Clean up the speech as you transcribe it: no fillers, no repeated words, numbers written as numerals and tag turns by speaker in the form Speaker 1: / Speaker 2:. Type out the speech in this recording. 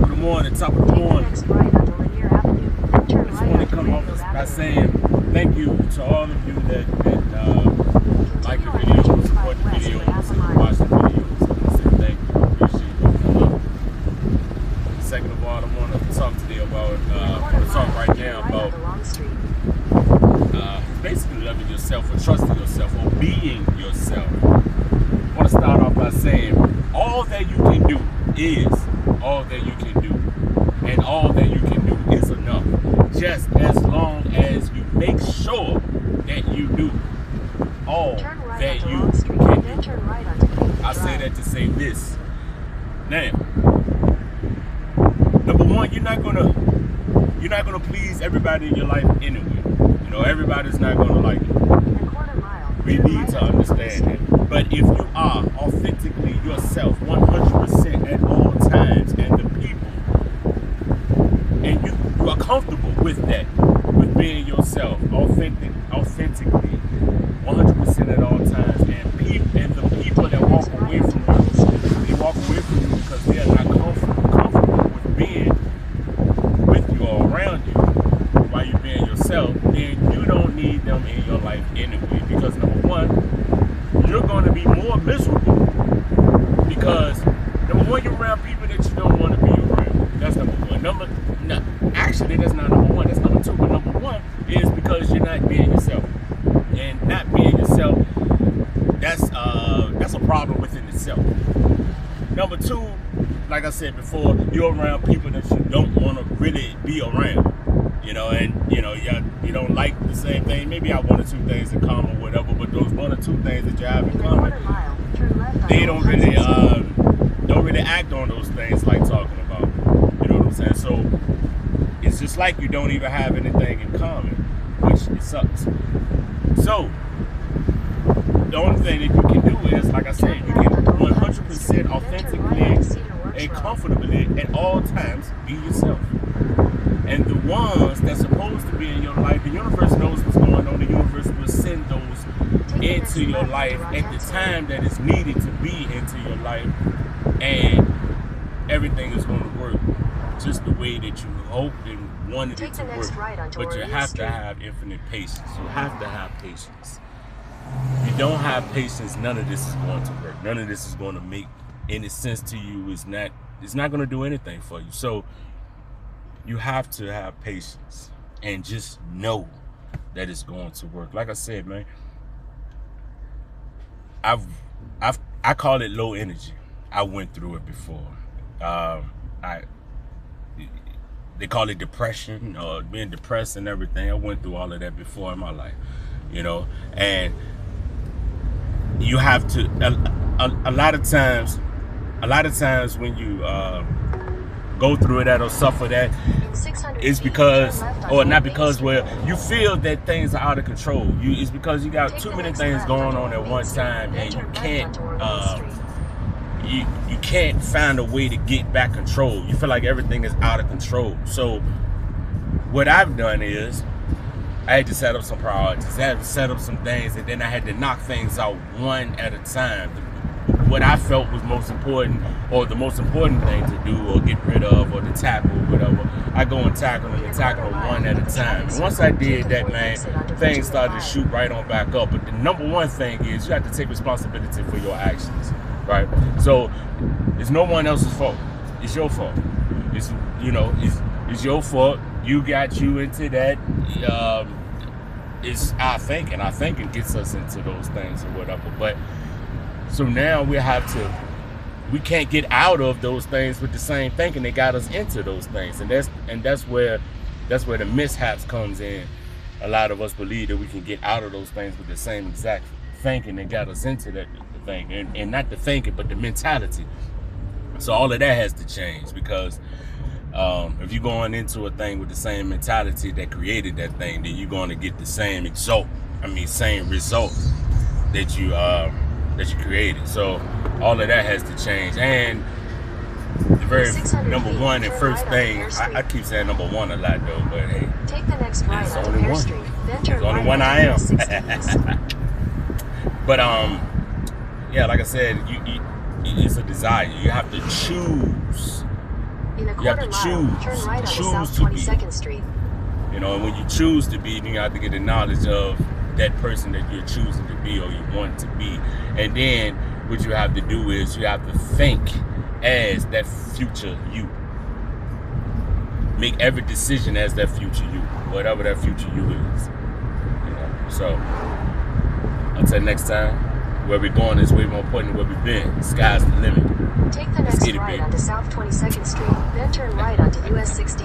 Speaker 1: Top of the morning, top of the morning.
Speaker 2: Next right onto Linear Avenue. Then turn
Speaker 1: I just
Speaker 2: right
Speaker 1: want to
Speaker 2: onto
Speaker 1: come off
Speaker 2: Mangrove
Speaker 1: by
Speaker 2: Avenue.
Speaker 1: saying thank you to all of you that like the videos, support the videos, and watch the videos. I want to say thank you. I appreciate it. I love it. Second of all, I want to talk today about, I want to talk right now about basically loving yourself or trusting yourself or being yourself. I want to start off by saying all that you can do is all that you can do. And all that you can do is enough. Just as long as you make sure that you do all that you can do. I say that to say this. Now, number one, you're not gonna please everybody in your life anyway. You know, everybody's not gonna like you. We need to understand that. But if you are authentically yourself 100% at all times, and the people, and you are comfortable with that, with being yourself, authentically 100% at all times, and the people that walk away from you, they walk away from you because they are not comfortable with being with you or around you while you're being yourself, then you don't need them in your life anyway. Because number one, you're going to be more miserable because number one, you're around people that you don't want to be around. That's number one. Actually, that's not number one. That's number two. But number one is because you're not being yourself, and not being yourself, that's a problem within itself. Number two, like I said before, you're around people that you don't want to really be around. You know, and you don't like the same thing. Maybe you have one or two things in common, or whatever. But those one or two things that you have in common, they don't really act on those things like talking about. You know what I'm saying? So it's just like you don't even have anything in common, which it sucks. So the only thing that you can do is, like I said, you can 100% authentically and comfortably at all times be yourself. And the ones that's supposed to be in your life, the universe knows what's going on. The universe will send those into your life at the time that is needed to be into your life, and everything is going to work just the way that you hoped and wanted it to work. But you have to have infinite patience. You have to have patience. If you don't have patience, none of this is going to work. None of this is going to make any sense to you. It's not going to do anything for you. So you have to have patience and just know that it's going to work. Like I said, man, I call it low energy. I went through it before. They call it depression or being depressed and everything. I went through all of that before in my life, you know. And you have to a lot of times when you go through that or suffer that, it's because, or not because, where you feel that things are out of control. It's because you got too many things going on at one time, and you can't find a way to get back control. You feel like everything is out of control. So what I've done is I had to set up some priorities. I had to set up some things, and then I had to knock things out one at a time. What I felt was most important, or the most important thing to do or get rid of or to tackle or whatever, I go and tackle them one at a time. And once I did that, man, things started to shoot right on back up. But the number one thing is you have to take responsibility for your actions, right? So it's no one else's fault. It's your fault. It's it's your fault. You got you into that. It's our thinking. Our thinking gets us into those things or whatever. But so now we can't get out of those things with the same thinking that got us into those things, and that's where the mishaps comes in. A lot of us believe that we can get out of those things with the same exact thinking that got us into that thing, and not the thinking, but the mentality. So all of that has to change, because if you're going into a thing with the same mentality that created that thing, then you're going to get the same result that you created. So all of that has to change. And the very number one and first thing, I keep saying number one a lot though, but hey,
Speaker 2: Take the next right
Speaker 1: it's
Speaker 2: onto
Speaker 1: only
Speaker 2: Pear
Speaker 1: one.
Speaker 2: Street, then
Speaker 1: There's
Speaker 2: turn
Speaker 1: only
Speaker 2: right
Speaker 1: one I
Speaker 2: onto
Speaker 1: am.
Speaker 2: 60
Speaker 1: But yeah, like I said, it's a desire. You have to choose
Speaker 2: In a
Speaker 1: You have
Speaker 2: quarter
Speaker 1: to
Speaker 2: mile, turn right onto South
Speaker 1: choose to be.
Speaker 2: 22nd Street.
Speaker 1: You know, and when you choose to be, then you have to get the knowledge of that person that you're choosing to be or you want to be. And then what you have to do is you have to think as that future you. Make every decision as that future you, whatever that future you is. You know, so until next time, where we're going is way more important than where we've been. Sky's the limit.
Speaker 2: Take the
Speaker 1: Let's
Speaker 2: next
Speaker 1: get it,
Speaker 2: right
Speaker 1: baby.
Speaker 2: onto South 22nd Street, then turn right onto US 60.